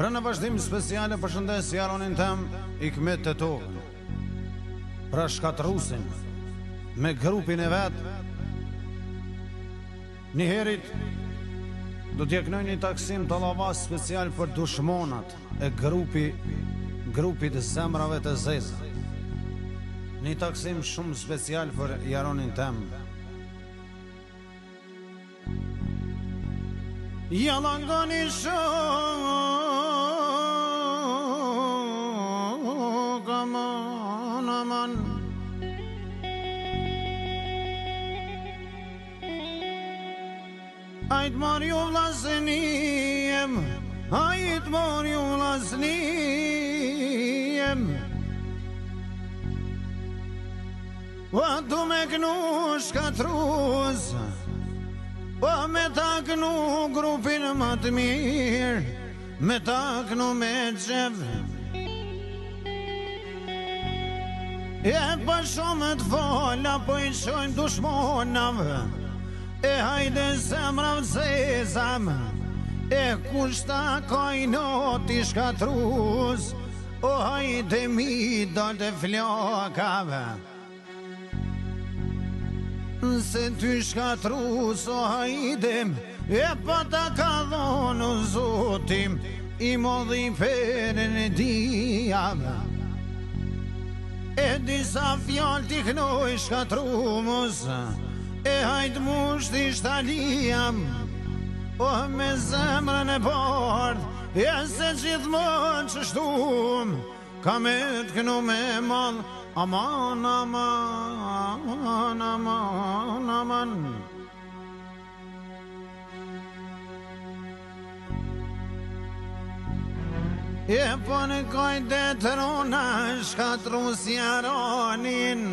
Pra në vazhdim speciale përshëndes jaronin tem Hikmet Tetovën, pra shkatrusin me grupin e vetë. Njëherit do t'jeknoj një taksim të lavas special për dushmonat e grupit të zemrave të zeza. Një taksim shumë special për jaronin tem. Yalangani shok aman aman, Ait mori u vllazëniem, ait mori u vllazëniem, va tu me gnu shkatruz, va me taknu grupin më të mirë, me taknu me qef. E pa shumë të fola, po i shojmë dushmonave, e hajde zemrav zezam, e kushta kajnot i shkatruz, o hajde mi dal të flokave. Se ty shkatruz, o hajdem, e pa ta ka dhonë zotim, i modhi perën e dijave. E disa fjall t'i knoj shkatrumës, e hajt musht i shtalijam, o me zemrën e bardh, e se gjithmonë që shtum, ka me t'knu me madh, aman, aman, aman, aman. E po në kajde të rona, shkatrus jaronin.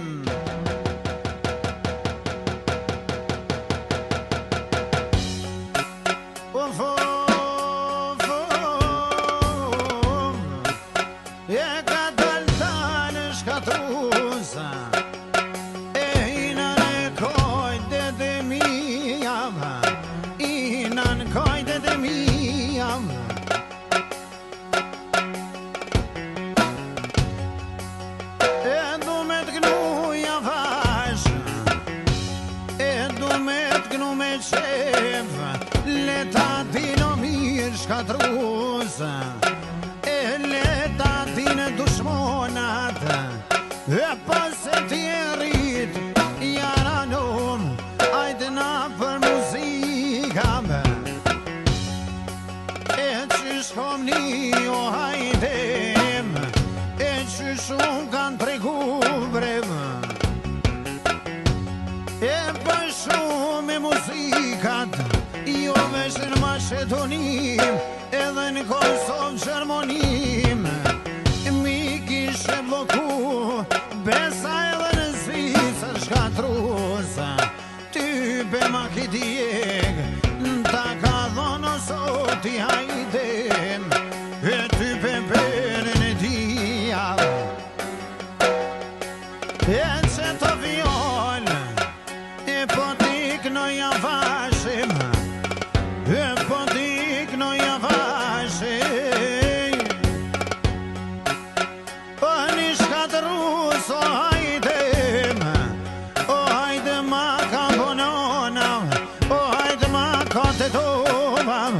Leta dino mirë shkatruz, e leta dine dushmonat, e pas e tjerit jaranum, ajde na për muzikam, e që shkomni o hajdem, e që shumë kanë tregu brev, e për shumë e muzikat, jo vesh në Maqedonim, edhe në Kosovë Gjermonim, mi kishe bloku, besa edhe në Zvicër shkatruz, ty be ma ki djeg, ta ka dhono soti hajdem, e ty be perën e dijav, e që të vjol, e po t'ik në javashim, e po t'ik në javashim, o një shkatruz, o hajdem, ma ka bonona, o hajde ma ka të tovam,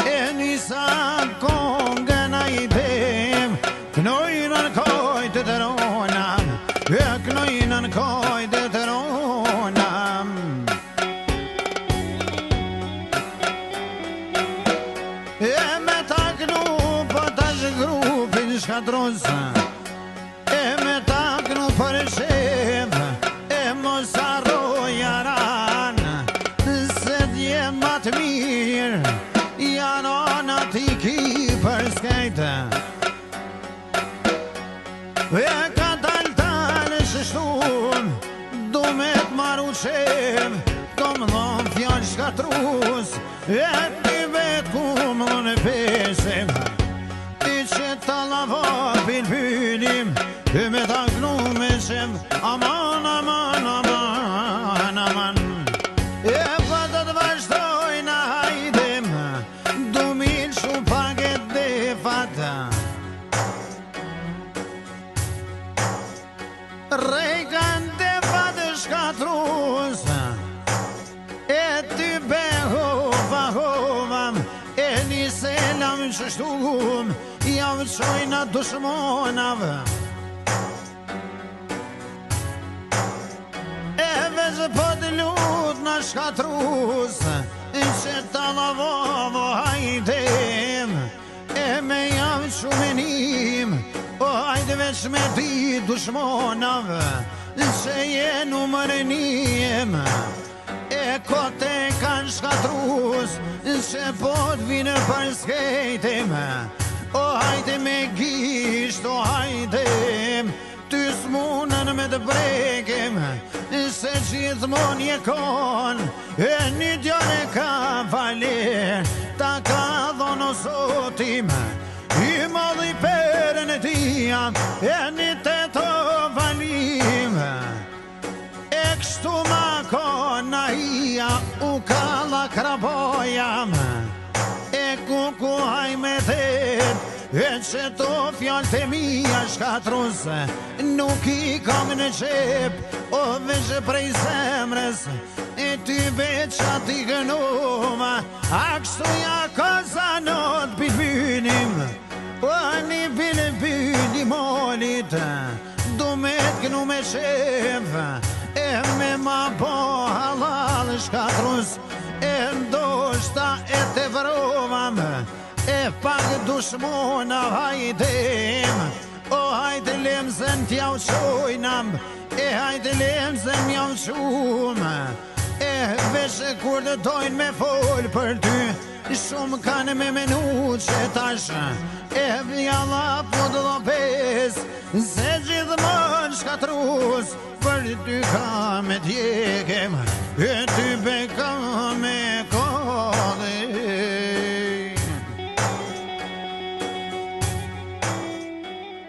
e nisa kongën hajdem, knojnë në kojtë të ronam, e knojnë në kojtë të ronam. E me taknu po tash grupin shkatruz, e me taknu për shef, e mos arro jaran, se dje ma të mirë, jarana t'i ki për skejtë. E ka tal shështun, du me t'maru qef, do më dhon fjall shkatruz, e t'i vet ku më dhon e pesem, ti që ta lavapin pylim, e me taknu me shem, aman, aman, aman, aman. E pa të të vazhdoj në hajdem, du mirë shumë paket dhe kështum, javë qojna dushmonave. E veç po të lut në shkatrus, që ta lavovo hajtem, e me javë shumenim, o hajde veç me ti dushmonave, që jenu mërëniem. E kote kanë shkatrus, që po të vinë për skejtim, o hajde me gisht, o hajde, ty s'munën me të brekim, se gjithmon je kon, e një djone ka valer, ta ka dhono zotim, i madhi perën e tia, e një të të valim. E kështu ma kona ia, u kalla krabojam, e kuku haj me tet, e që to fjallë të mija shkatrus, nuk i kam në qep, o veç prej zemrës, e ty veç ati gënuma, a kështu ja kozanot bilbynim, o një bilbyni molit, du me t'gnu me qef, e me ma po halal shkatrus, e ndoshta e te vrovam, e pak dushmona hajdem, o hajde lemzen t'jau qojnam, e hajde lemzen jau qum, e veshe kur të dojnë me fol për ty, shumë kanë me menu që tash, e vjalla po të lopes, se gjithmon shkatrus, për ty ka me tje.